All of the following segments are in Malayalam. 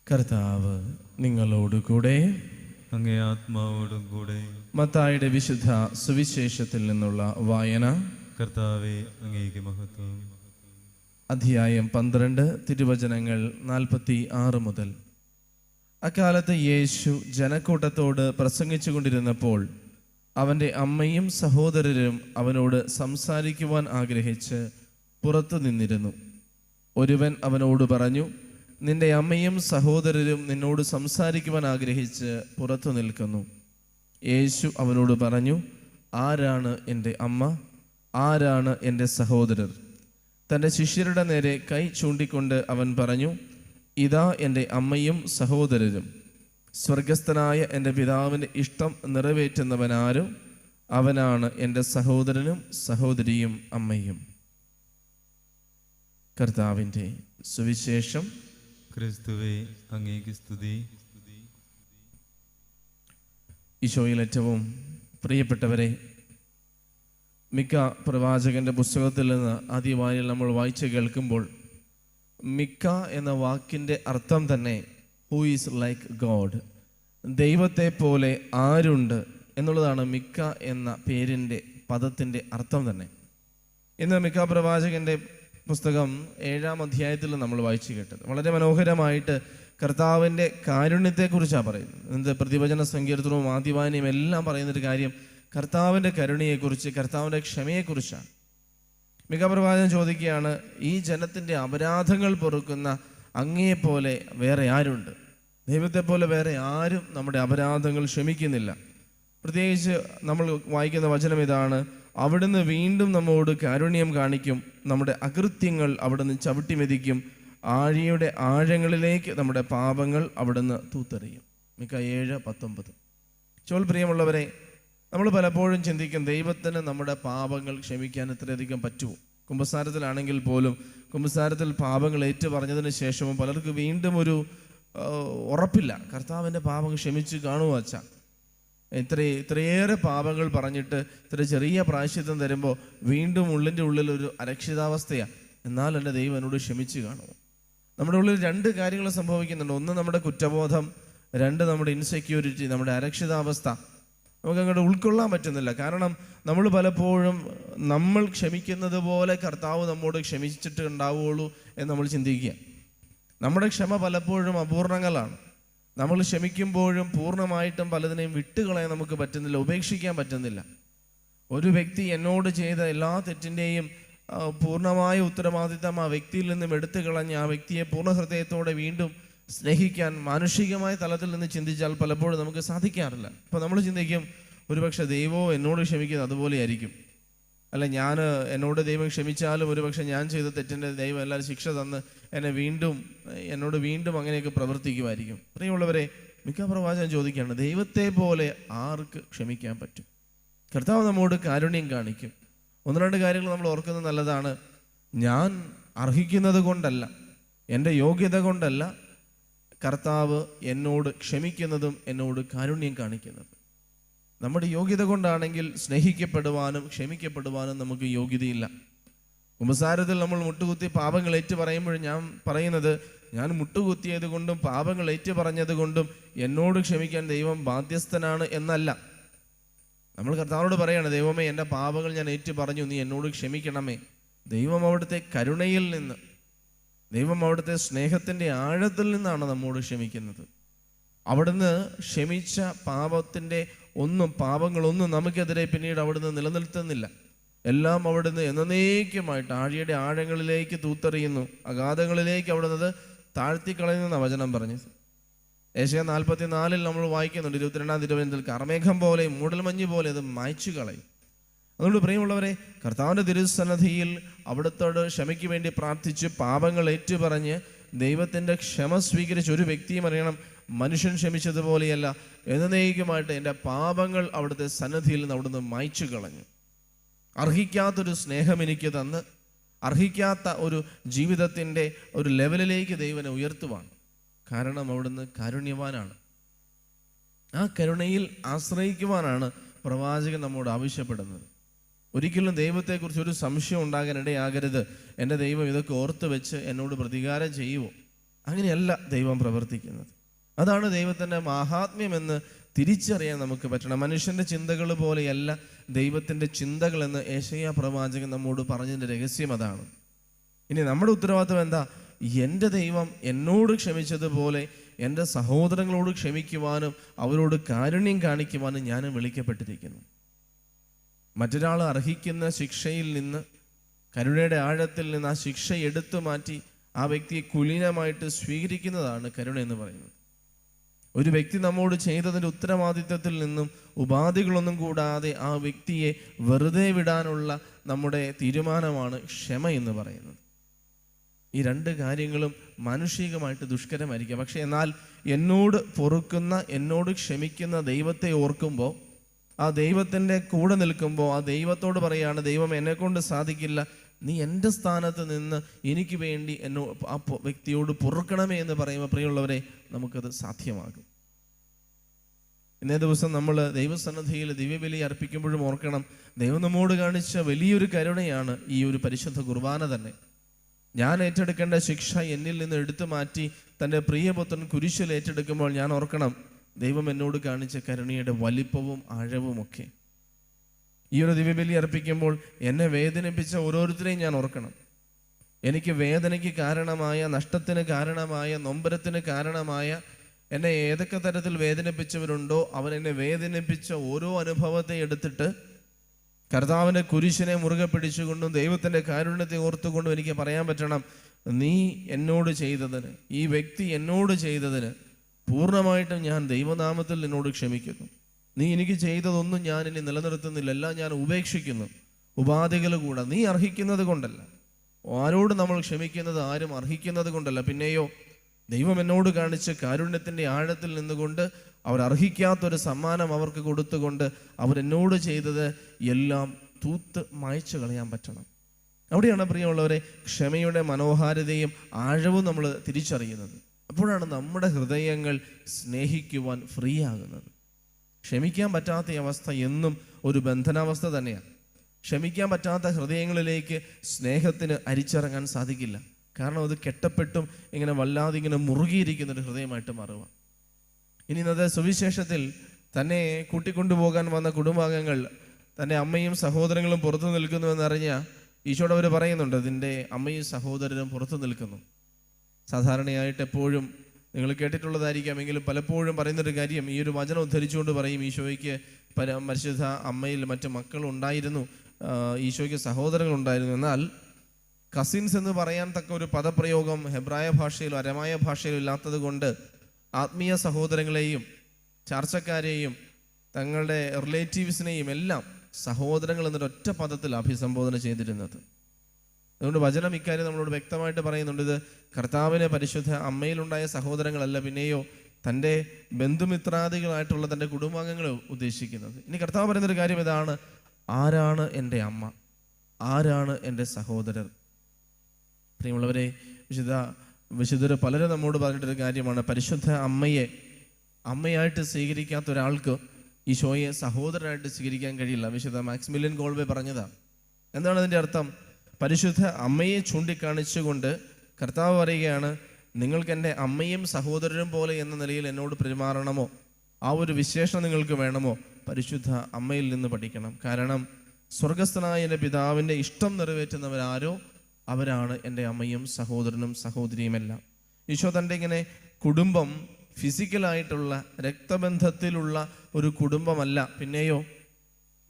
കർത്താവ് നിങ്ങളോടുകൂടെ. അങ്ങേ ആത്മാവോടും കൂടെ. മത്തായിയുടെ വിശുദ്ധ സുവിശേഷത്തിൽ നിന്നുള്ള വായന. കർത്താവേ, അങ്ങേക്ക് മഹത്വം. അധ്യായം 12, തിരുവചനങ്ങൾ 46 മുതൽ. അക്കാലത്ത് യേശു ജനക്കൂട്ടത്തോട് പ്രസംഗിച്ചു കൊണ്ടിരുന്നപ്പോൾ അവൻ്റെ അമ്മയും സഹോദരരും അവനോട് സംസാരിക്കുവാൻ ആഗ്രഹിച്ച് പുറത്തു നിന്നിരുന്നു. ഒരുവൻ അവനോട് പറഞ്ഞു, നിന്റെ അമ്മയും സഹോദരരും നിന്നോട് സംസാരിക്കുവാൻ ആഗ്രഹിച്ച് പുറത്തു നിൽക്കുന്നു. യേശു അവനോട് പറഞ്ഞു, ആരാണ് എൻ്റെ അമ്മ, ആരാണ് എൻ്റെ സഹോദരർ? തൻ്റെ ശിഷ്യരുടെ നേരെ കൈ ചൂണ്ടിക്കൊണ്ട് അവൻ പറഞ്ഞു, ഇതാ എൻ്റെ അമ്മയും സഹോദരരും. സ്വർഗസ്ഥനായ എൻ്റെ പിതാവിൻ്റെ ഇഷ്ടം നിറവേറ്റുന്നവനാരും അവനാണ് എൻ്റെ സഹോദരനും സഹോദരിയും അമ്മയും. കർത്താവിൻ്റെ സുവിശേഷം. ക്രിസ്തുവേ, അങ്ങേക്ക് സ്തുതി. ഈശോയിൽ ഏറ്റവും പ്രിയപ്പെട്ടവരെ, മിക്ക പ്രവാചകന്റെ പുസ്തകത്തിൽ നിന്ന് ആദ്യമായി നമ്മൾ വായിച്ച് കേൾക്കുമ്പോൾ മിക്ക എന്ന വാക്കിൻ്റെ അർത്ഥം തന്നെ ഹൂ ഈസ് ലൈക്ക് ഗോഡ്, ദൈവത്തെ പോലെ ആരുണ്ട് എന്നുള്ളതാണ് മിക്ക എന്ന പേരിൻ്റെ പദത്തിൻ്റെ അർത്ഥം തന്നെ. ഇന്ന് മിക്ക പ്രവാചകന്റെ പുസ്തകം 7-ാം അധ്യായത്തിൽ നമ്മൾ വായിച്ചു കേട്ടത് വളരെ മനോഹരമായിട്ട് കർത്താവിൻ്റെ കാരുണ്യത്തെക്കുറിച്ചാണ് പറയുന്നത്. എന്ത് പ്രതിവചന സങ്കീർത്തനവും ആദ്യവായനയും എല്ലാം പറയുന്നൊരു കാര്യം കർത്താവിൻ്റെ കരുണയെക്കുറിച്ച്, കർത്താവിൻ്റെ ക്ഷമയെക്കുറിച്ചാണ്. മിക്ക പ്രവാചകൻ ചോദിക്കുകയാണ്, ഈ ജനത്തിൻ്റെ അപരാധങ്ങൾ പൊറുക്കുന്ന അങ്ങയെപ്പോലെ വേറെ ആരുണ്ട്? ദൈവത്തെ പോലെ വേറെ ആരും നമ്മുടെ അപരാധങ്ങൾ ക്ഷമിക്കുന്നില്ല. പ്രത്യേകിച്ച് നമ്മൾ വായിക്കുന്ന വചനം ഇതാണ്, അവിടുന്ന് വീണ്ടും നമ്മോട് കാരുണ്യം കാണിക്കും, നമ്മുടെ അകൃത്യങ്ങൾ അവിടുന്ന് ചവിട്ടി മെതിക്കും, ആഴിയുടെ ആഴങ്ങളിലേക്ക് നമ്മുടെ പാപങ്ങൾ അവിടുന്ന് തൂത്തെറിയും. മിക്ക 7:19. ചോൽ പ്രിയമുള്ളവരെ, നമ്മൾ പലപ്പോഴും ചിന്തിക്കും ദൈവത്തിന് നമ്മുടെ പാപങ്ങൾ ക്ഷമിക്കാൻ ഇത്രയധികം പറ്റുമോ? കുമ്പസാരത്തിലാണെങ്കിൽ പോലും കുമ്പസാരത്തിൽ പാപങ്ങൾ ഏറ്റു പറഞ്ഞതിന് ശേഷവും പലർക്കും വീണ്ടും ഒരു ഉറപ്പില്ല, കർത്താവിൻ്റെ പാപങ്ങൾ ക്ഷമിച്ച് കാണുമോ അച്ഛാ? ഇത്രയേറെ പാപങ്ങൾ പറഞ്ഞിട്ട് ഇത്ര ചെറിയ പ്രായശ്ചിത്തം തരുമ്പോൾ വീണ്ടും ഉള്ളിൻ്റെ ഉള്ളിലൊരു അരക്ഷിതാവസ്ഥയാണ്. എന്നാൽ എൻ്റെ ദൈവം എന്നോട് ക്ഷമിച്ച് കാണുമോ? നമ്മുടെ ഉള്ളിൽ 2 കാര്യങ്ങൾ സംഭവിക്കുന്നുണ്ട്. ഒന്ന് നമ്മുടെ കുറ്റബോധം, 2 നമ്മുടെ ഇൻസെക്യൂരിറ്റി, നമ്മുടെ അരക്ഷിതാവസ്ഥ. നമുക്ക് അങ്ങോട്ട് ഉൾക്കൊള്ളാൻ പറ്റുന്നില്ല. കാരണം നമ്മൾ പലപ്പോഴും നമ്മൾ ക്ഷമിക്കുന്നത് പോലെ കർത്താവ് നമ്മോട് ക്ഷമിച്ചിട്ട് ഉണ്ടാവുകയുള്ളൂ എന്ന് നമ്മൾ ചിന്തിക്കുക. നമ്മുടെ ക്ഷമ പലപ്പോഴും അപൂർണങ്ങളാണ്. നമ്മൾ ക്ഷമിക്കുമ്പോഴും പൂർണ്ണമായിട്ടും പലതിനെയും വിട്ടുകളയാൻ നമുക്ക് പറ്റുന്നില്ല, ഉപേക്ഷിക്കാൻ പറ്റുന്നില്ല. ഒരു വ്യക്തി എന്നോട് ചെയ്ത എല്ലാ തെറ്റിൻ്റെയും പൂർണ്ണമായ ഉത്തരവാദിത്തം ആ വ്യക്തിയിൽ നിന്നും എടുത്തു കളഞ്ഞ് ആ വ്യക്തിയെ പൂർണ്ണ ഹൃദയത്തോടെ വീണ്ടും സ്നേഹിക്കാൻ മാനുഷികമായ തലത്തിൽ നിന്ന് ചിന്തിച്ചാൽ പലപ്പോഴും നമുക്ക് സാധിക്കാറില്ല. അപ്പോൾ നമ്മൾ ചിന്തിക്കും, ഒരുപക്ഷെ ദൈവവും എന്നോട് ക്ഷമിക്കുന്നത് അതുപോലെയായിരിക്കും, അല്ല എന്നോട് ദൈവം ക്ഷമിച്ചാലും ഒരുപക്ഷെ ഞാൻ ചെയ്ത തെറ്റിൻ്റെ ദൈവം എല്ലാവരും ശിക്ഷ തന്ന് എന്നോട് വീണ്ടും അങ്ങനെയൊക്കെ പ്രവർത്തിക്കുമായിരിക്കും. പ്രിയമുള്ളവരെ, മിക്ക പ്രവാചകൻ ചോദിക്കുകയാണ്, ദൈവത്തെ പോലെ ആർക്ക് ക്ഷമിക്കാൻ പറ്റും? കർത്താവ് നമ്മോട് കാരുണ്യം കാണിക്കും. 1-2 കാര്യങ്ങൾ നമ്മൾ ഓർക്കുന്നത് നല്ലതാണ്. ഞാൻ അർഹിക്കുന്നത് കൊണ്ടല്ല, എൻ്റെ യോഗ്യത കൊണ്ടല്ല കർത്താവ് എന്നോട് ക്ഷമിക്കുന്നതും എന്നോട് കാരുണ്യം കാണിക്കുന്നതും. നമ്മുടെ യോഗ്യത കൊണ്ടാണെങ്കിൽ സ്നേഹിക്കപ്പെടുവാനും ക്ഷമിക്കപ്പെടുവാനും നമുക്ക് യോഗ്യതയില്ല. കുമ്പസാരത്തിൽ നമ്മൾ മുട്ടുകുത്തി പാപങ്ങൾ ഏറ്റു പറയുമ്പോഴും ഞാൻ പറയുന്നത്, ഞാൻ മുട്ടുകുത്തിയത് കൊണ്ടും പാപങ്ങൾ ഏറ്റു പറഞ്ഞത് കൊണ്ടും എന്നോട് ക്ഷമിക്കാൻ ദൈവം ബാധ്യസ്ഥനാണ് എന്നല്ല. നമ്മൾ കർത്താവിനോട് പറയാണ്, ദൈവമേ, എൻ്റെ പാപങ്ങൾ ഞാൻ ഏറ്റു പറഞ്ഞു, നീ എന്നോട് ക്ഷമിക്കണമേ. ദൈവം അവിടുത്തെ കരുണയിൽ നിന്ന്, ദൈവം അവിടുത്തെ സ്നേഹത്തിൻ്റെ ആഴത്തിൽ നിന്നാണ് നമ്മോട് ക്ഷമിക്കുന്നത്. അവിടുന്ന് ക്ഷമിച്ച പാപങ്ങളൊന്നും നമുക്കെതിരെ പിന്നീട് അവിടുന്ന് നിലനിർത്തുന്നില്ല. എല്ലാം അവിടുന്ന് എന്നേക്കുമായിട്ട് ആഴിയുടെ ആഴങ്ങളിലേക്ക് തൂത്തെറിയുന്നു, അഗാധങ്ങളിലേക്ക് അവിടുന്ന് താഴ്ത്തിക്കളയുന്ന വചനം പറഞ്ഞത്. ഏശയ്യാ 44 നമ്മൾ വായിക്കുന്നുണ്ട്, 22-ാം തിരുവചനത്തിൽ, കർമേഘം പോലെ മൂടൽമഞ്ഞ് പോലെ അത് മായ്ച്ചു കളയും. അതുകൊണ്ട് പ്രിയമുള്ളവരെ, കർത്താവിൻ്റെ തിരുസന്നിധിയിൽ അവിടുത്തോട് ക്ഷമയ്ക്ക് വേണ്ടി പ്രാർത്ഥിച്ച് പാപങ്ങൾ ഏറ്റുപറഞ്ഞ് ദൈവത്തിൻ്റെ ക്ഷമ സ്വീകരിച്ച ഒരു വ്യക്തിയും അറിയണം, മനുഷ്യൻ ക്ഷമിച്ചതുപോലെയല്ല, എന്നേക്കുമായിട്ട് എൻ്റെ പാപങ്ങൾ അവിടുത്തെ സന്നിധിയിൽ നിന്ന് അവിടുന്ന് മായ്ച്ചു കളഞ്ഞു. അർഹിക്കാത്തൊരു സ്നേഹം എനിക്ക് തന്ന് അർഹിക്കാത്ത ഒരു ജീവിതത്തിൻ്റെ ഒരു ലെവലിലേക്ക് ദൈവനെ ഉയർത്തുവാണ്. കാരണം അവിടുന്ന് കാരുണ്യവാനാണ്. ആ കരുണയിൽ ആശ്രയിക്കുവാനാണ് പ്രവാചകൻ നമ്മോട് ആവശ്യപ്പെടുന്നത്. ഒരിക്കലും ദൈവത്തെക്കുറിച്ച് ഒരു സംശയം ഉണ്ടാകാൻ ഇടയാകരുത്. എൻ്റെ ദൈവം ഇതൊക്കെ ഓർത്ത് വെച്ച് എന്നോട് പ്രതികാരം ചെയ്യുമോ? അങ്ങനെയല്ല ദൈവം പ്രവർത്തിക്കുന്നത്. അതാണ് ദൈവത്തിൻ്റെ മാഹാത്മ്യമെന്ന് തിരിച്ചറിയാൻ നമുക്ക് പറ്റണം. മനുഷ്യൻ്റെ ചിന്തകൾ പോലെയല്ല ദൈവത്തിൻ്റെ ചിന്തകളെന്ന് യെശയ്യാ പ്രവാചകൻ നമ്മോട് പറഞ്ഞതിൻ്റെ രഹസ്യം അതാണ്. ഇനി നമ്മുടെ ഉത്തരവാദിത്വം എന്താ? എൻ്റെ ദൈവം എന്നോട് ക്ഷമിച്ചതുപോലെ എൻ്റെ സഹോദരങ്ങളോട് ക്ഷമിക്കുവാനും അവരോട് കാരുണ്യം കാണിക്കുവാനും ഞാനും വിളിക്കപ്പെട്ടിരിക്കുന്നു. മറ്റൊരാൾ അർഹിക്കുന്ന ശിക്ഷയിൽ നിന്ന്, കരുണയുടെ ആഴത്തിൽ നിന്ന് ആ ശിക്ഷ എടുത്തു മാറ്റി ആ വ്യക്തിയെ കുലീനമായിട്ട് സ്വീകരിക്കുന്നതാണ് കരുണ എന്ന് പറയുന്നത്. ഒരു വ്യക്തി നമ്മോട് ചെയ്തതിൻ്റെ ഉത്തരവാദിത്വത്തിൽ നിന്നും ഉപാധികളൊന്നും കൂടാതെ ആ വ്യക്തിയെ വെറുതെ വിടാനുള്ള നമ്മുടെ തീരുമാനമാണ് ക്ഷമ എന്ന് പറയുന്നത്. ഈ രണ്ട് കാര്യങ്ങളും മാനുഷികമായിട്ട് ദുഷ്കരമായിരിക്കാം. പക്ഷെ എന്നാൽ എന്നോട് പൊറുക്കുന്ന, എന്നോട് ക്ഷമിക്കുന്ന ദൈവത്തെ ഓർക്കുമ്പോൾ, ആ ദൈവത്തിൻ്റെ കൂടെ നിൽക്കുമ്പോൾ ആ ദൈവത്തോട് പറയാണ്, ദൈവം എന്നെക്കൊണ്ട് സാധിക്കില്ല, നീ എൻ്റെ സ്ഥാനത്ത് നിന്ന് എനിക്ക് വേണ്ടി ആ വ്യക്തിയോട് പൊറുക്കണമേ എന്ന് പറയുമ്പോൾ പ്രിയമുള്ളവരെ നമുക്കത് സാധ്യമാകും. ഇന്നേ ദിവസം നമ്മൾ ദൈവസന്നിധിയിൽ ദിവ്യബലി അർപ്പിക്കുമ്പോഴും ഓർക്കണം, ദൈവം നമ്മോട് കാണിച്ച വലിയൊരു കരുണയാണ് ഈ ഒരു പരിശുദ്ധ കുർബാന തന്നെ. ഞാൻ ഏറ്റെടുക്കേണ്ട ശിക്ഷ എന്നിൽ നിന്ന് എടുത്തു മാറ്റി തൻ്റെ പ്രിയപുത്രൻ കുരിശിൽ ഏറ്റെടുക്കുമ്പോൾ ഞാൻ ഓർക്കണം, ദൈവം എന്നോട് കാണിച്ച കരുണയുടെ വലിപ്പവും ആഴവുമൊക്കെ. ഈ ഒരു ദിവ്യബലി അർപ്പിക്കുമ്പോൾ എന്നെ വേദനിപ്പിച്ച ഓരോരുത്തരെയും ഞാൻ ഓർക്കണം. എനിക്ക് വേദനയ്ക്ക് കാരണമായ, നഷ്ടത്തിന് കാരണമായ, നൊമ്പരത്തിന് കാരണമായ, എന്നെ ഏതൊക്കെ തരത്തിൽ വേദനിപ്പിച്ചവരുണ്ടോ അവരെന്നെ വേദനിപ്പിച്ച ഓരോ അനുഭവത്തെ എടുത്തിട്ട് കർത്താവിൻ്റെ കുരിശിനെ മുറുകെ പിടിച്ചുകൊണ്ടും ദൈവത്തിൻ്റെ കാരുണ്യത്തെ ഓർത്തുകൊണ്ടും എനിക്ക് പറയാൻ പറ്റണം, നീ എന്നോട് ചെയ്തതിന്, ഈ വ്യക്തി എന്നോട് ചെയ്തതിന് പൂർണ്ണമായിട്ടും ഞാൻ ദൈവനാമത്തിൽ നിന്നോട് ക്ഷമിക്കുന്നു. നീ എനിക്ക് ചെയ്തതൊന്നും ഞാൻ ഇനി നിലനിർത്തുന്നില്ല, എല്ലാം ഞാൻ ഉപേക്ഷിക്കുന്നു. ഉപാധികൾ കൂടെ നീ അർഹിക്കുന്നത് കൊണ്ടല്ല, ആരോട് നമ്മൾ ക്ഷമിക്കുന്നത് ആരും അർഹിക്കുന്നത് കൊണ്ടല്ല, പിന്നെയോ ദൈവം എന്നോട് കാണിച്ച കാരുണ്യത്തിൻ്റെ ആഴത്തിൽ നിന്നുകൊണ്ട് അവർ അർഹിക്കാത്തൊരു സമ്മാനം അവർക്ക് കൊടുത്തുകൊണ്ട് അവരെന്നോട് ചെയ്തത് എല്ലാം തൂത്ത് മായ്ച്ചു കളയാൻ പറ്റണം. അവിടെയാണ് പ്രിയമുള്ളവരെ ക്ഷമയുടെ മനോഹാരിതയും ആഴവും നമ്മൾ തിരിച്ചറിയുന്നത്. അപ്പോഴാണ് നമ്മുടെ ഹൃദയങ്ങൾ സ്നേഹിക്കുവാൻ ഫ്രീ ആകുന്നത്. ക്ഷമിക്കാൻ പറ്റാത്ത അവസ്ഥ എന്നും ഒരു ബന്ധനാവസ്ഥ തന്നെയാണ്. ക്ഷമിക്കാൻ പറ്റാത്ത ഹൃദയങ്ങളിലേക്ക് സ്നേഹത്തിന് അരിച്ചിറങ്ങാൻ സാധിക്കില്ല. കാരണം അത് കെട്ടപ്പെട്ടും ഇങ്ങനെ വല്ലാതെ ഇങ്ങനെ മുറുകിയിരിക്കുന്നൊരു ഹൃദയമായിട്ട് മാറുക. ഇനി ഇന്നത്തെ സുവിശേഷത്തിൽ തന്നെ കൂട്ടിക്കൊണ്ടുപോകാൻ വന്ന കുടുംബാംഗങ്ങൾ തൻ്റെ അമ്മയും സഹോദരങ്ങളും പുറത്തു നിൽക്കുന്നുവെന്നറിഞ്ഞ ഈശോട് അവർ പറയുന്നുണ്ട്, നിൻ്റെ അമ്മയും സഹോദരനും പുറത്തു നിൽക്കുന്നു. സാധാരണയായിട്ട് എപ്പോഴും നിങ്ങൾ കേട്ടിട്ടുള്ളതായിരിക്കാം, എങ്കിലും പലപ്പോഴും പറയുന്നൊരു കാര്യം, ഈ ഒരു വചനം ഉദ്ധരിച്ചുകൊണ്ട് പറയും, ഈശോയ്ക്ക് പരിശുദ്ധ അമ്മയിൽ മറ്റ് മക്കളുണ്ടായിരുന്നു, ഈശോയ്ക്ക് സഹോദരങ്ങളുണ്ടായിരുന്നു. എന്നാൽ കസിൻസ് എന്ന് പറയാൻ തക്ക ഒരു പദപ്രയോഗം ഹെബ്രായ ഭാഷയിലോ അരമായ ഭാഷയിലോ ഇല്ലാത്തത് കൊണ്ട് ആത്മീയ സഹോദരങ്ങളെയും ചാർച്ചക്കാരെയും തങ്ങളുടെ റിലേറ്റീവ്സിനെയും എല്ലാം സഹോദരങ്ങൾ എന്നൊരൊറ്റ പദത്തിൽ അഭിസംബോധന ചെയ്തിരുന്നത്. അതുകൊണ്ട് വചനം ഇക്കാര്യം നമ്മളോട് വ്യക്തമായിട്ട് പറയുന്നുണ്ട്, ഇത് കർത്താവിനെ പരിശുദ്ധ അമ്മയിലുണ്ടായ സഹോദരങ്ങളല്ല, പിന്നെയോ തൻ്റെ ബന്ധുമിത്രാദികളായിട്ടുള്ള തൻ്റെ കുടുംബാംഗങ്ങളെ ഉദ്ദേശിക്കുന്നത്. ഇനി കർത്താവ് പറയുന്നൊരു കാര്യം ഇതാണ്, ആരാണ് എൻ്റെ അമ്മ, ആരാണ് എൻ്റെ സഹോദരർ? പ്രിയമുള്ളവരെ, വിശുദ്ധർ പലരും നമ്മോട് പറഞ്ഞിട്ടൊരു കാര്യമാണ്, പരിശുദ്ധ അമ്മയായിട്ട് സ്വീകരിക്കാത്ത ഒരാൾക്ക് ഈശോയെ സഹോദരനായിട്ട് സ്വീകരിക്കാൻ കഴിയില്ല. വിശുദ്ധ മാക്സിമിലിയൻ കോൾവേ പറഞ്ഞതാണ്. എന്താണ് അതിൻ്റെ അർത്ഥം? പരിശുദ്ധ അമ്മയെ ചൂണ്ടിക്കാണിച്ചുകൊണ്ട് കർത്താവ് പറയുകയാണ്, നിങ്ങൾക്ക് എൻ്റെ അമ്മയും സഹോദരനും പോലെ എന്ന നിലയിൽ എന്നോട് പെരുമാറണമോ, ആ ഒരു വിശേഷണം നിങ്ങൾക്ക് വേണമോ, പരിശുദ്ധ അമ്മയിൽ നിന്ന് പഠിക്കണം. കാരണം സ്വർഗസ്ഥനായ എൻ്റെ പിതാവിൻ്റെ ഇഷ്ടം നിറവേറ്റുന്നവരാരോ അവരാണ് എൻ്റെ അമ്മയും സഹോദരനും സഹോദരിയുമെല്ലാം. ഈശോ തൻ്റെ ഇങ്ങനെ കുടുംബം ഫിസിക്കലായിട്ടുള്ള രക്തബന്ധത്തിലുള്ള ഒരു കുടുംബമല്ല, പിന്നെയോ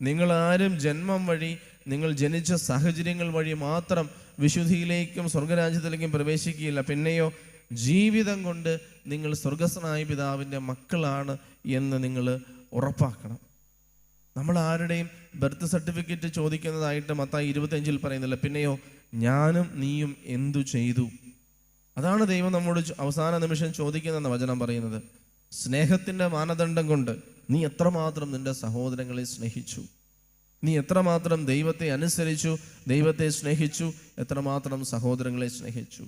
നിങ്ങളാരും ജന്മം വഴി, നിങ്ങൾ ജനിച്ച സാഹചര്യങ്ങൾ വഴി മാത്രം വിശുദ്ധിയിലേക്കും സ്വർഗരാജ്യത്തിലേക്കും പ്രവേശിക്കുകയില്ല, പിന്നെയോ ജീവിതം കൊണ്ട് നിങ്ങൾ സ്വർഗസ്ഥനായ പിതാവിൻ്റെ മക്കളാണ് എന്ന് നിങ്ങൾ ഉറപ്പാക്കണം. നമ്മൾ ആരുടെയും ബർത്ത് സർട്ടിഫിക്കറ്റ് ചോദിക്കുന്നതായിട്ട് മത്തായി 25 പറയുന്നില്ല, പിന്നെയോ ഞാനും നീയും എന്തു ചെയ്തു. അതാണ് ദൈവം നമ്മോട് അവസാന നിമിഷം ചോദിക്കുന്നതെന്ന് വചനം പറയുന്നത്. സ്നേഹത്തിൻ്റെ മാനദണ്ഡം കൊണ്ട് നീ എത്രമാത്രം നിന്റെ സഹോദരങ്ങളെ സ്നേഹിച്ചു, നീ എത്രമാത്രം ദൈവത്തെ അനുസരിച്ചു, ദൈവത്തെ സ്നേഹിച്ചു, എത്രമാത്രം സഹോദരങ്ങളെ സ്നേഹിച്ചു.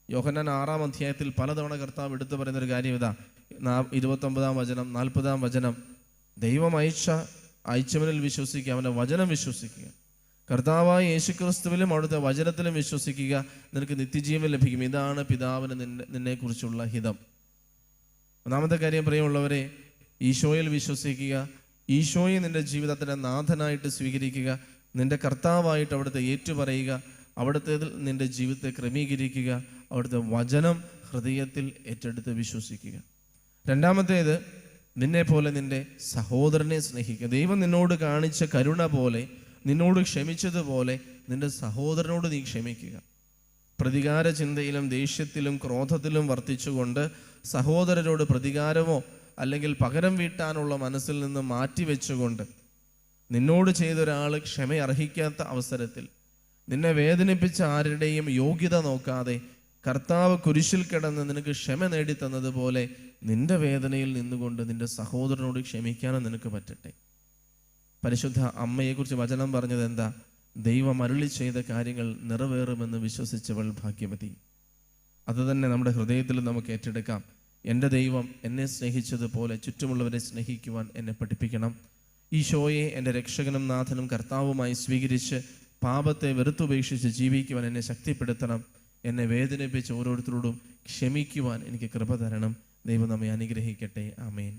യോഹന്നാൻ 6-ാം അധ്യായത്തിൽ പലതവണ കർത്താവ് എടുത്തു പറയുന്നൊരു കാര്യം ഇതാ, 29-ാം വചനം, 40-ാം വചനം, ദൈവം അയച്ചവനിൽ വിശ്വസിക്കുക, അവൻ്റെ വചനം വിശ്വസിക്കുക. കർത്താവായ യേശുക്രിസ്തുവിലും അവിടുത്തെ വചനത്തിലും വിശ്വസിക്കുക, നിനക്ക് നിത്യജീവൻ ലഭിക്കും. ഇതാണ് പിതാവിന് നിന്നെക്കുറിച്ചുള്ള ഹിതം. ഒന്നാമത്തെ കാര്യം, പ്രിയമുള്ളവരെ, ഈശോയിൽ വിശ്വസിക്കുക, ഈശോയെ നിൻ്റെ ജീവിതത്തിൻ്റെ നാഥനായിട്ട് സ്വീകരിക്കുക, നിൻ്റെ കർത്താവായിട്ട് അവിടുത്തെ ഏറ്റുപറയുക, അവിടുത്തേതിൽ നിൻ്റെ ജീവിതത്തെ ക്രമീകരിക്കുക, അവിടുത്തെ വചനം ഹൃദയത്തിൽ ഏറ്റെടുത്ത് വിശ്വസിക്കുക. രണ്ടാമത്തേത്, നിന്നെ പോലെ നിൻ്റെ സഹോദരനെ സ്നേഹിക്കുക. ദൈവം നിന്നോട് കാണിച്ച കരുണ പോലെ, നിന്നോട് ക്ഷമിച്ചതുപോലെ നിൻ്റെ സഹോദരനോട് നീ ക്ഷമിക്കുക. പ്രതികാര ചിന്തയിലും ദേഷ്യത്തിലും ക്രോധത്തിലും വർത്തിച്ചുകൊണ്ട് സഹോദരരോട് പ്രതികാരമോ അല്ലെങ്കിൽ പകരം വീട്ടാനുള്ള മനസ്സിൽ നിന്ന് മാറ്റിവെച്ചുകൊണ്ട്, നിന്നോട് ചെയ്തൊരാൾ ക്ഷമ അർഹിക്കാത്ത അവസരത്തിൽ നിന്നെ വേദനിപ്പിച്ച ആരുടെയും യോഗ്യത നോക്കാതെ കർത്താവ് കുരിശിൽ കിടന്ന് നിനക്ക് ക്ഷമ നേടിത്തന്നതുപോലെ നിന്റെ വേദനയിൽ നിന്നുകൊണ്ട് നിന്റെ സഹോദരനോട് ക്ഷമിക്കാനും നിനക്ക് പറ്റട്ടെ. പരിശുദ്ധ അമ്മയെക്കുറിച്ച് വചനം പറഞ്ഞത് എന്താ? ദൈവം അരുളി ചെയ്ത കാര്യങ്ങൾ നിറവേറുമെന്ന് വിശ്വസിച്ചവൾ ഭാഗ്യവതി. അതുതന്നെ നമ്മുടെ ഹൃദയത്തിൽ നമുക്ക് ഏറ്റെടുക്കാം. എൻ്റെ ദൈവം എന്നെ സ്നേഹിച്ചതുപോലെ ചുറ്റുമുള്ളവരെ സ്നേഹിക്കുവാൻ എന്നെ പഠിപ്പിക്കണം. ഈശോയെ എൻ്റെ രക്ഷകനും നാഥനും കർത്താവുമായി സ്വീകരിച്ച് പാപത്തെ വെറുത്തുപേക്ഷിച്ച് ജീവിക്കുവാൻ എന്നെ ശക്തിപ്പെടുത്തണം. എന്നെ വേദനിപ്പിച്ച് ഓരോരുത്തരോടും ക്ഷമിക്കുവാൻ എനിക്ക് കൃപ തരണം. ദൈവം നമ്മെ അനുഗ്രഹിക്കട്ടെ. ആമേൻ.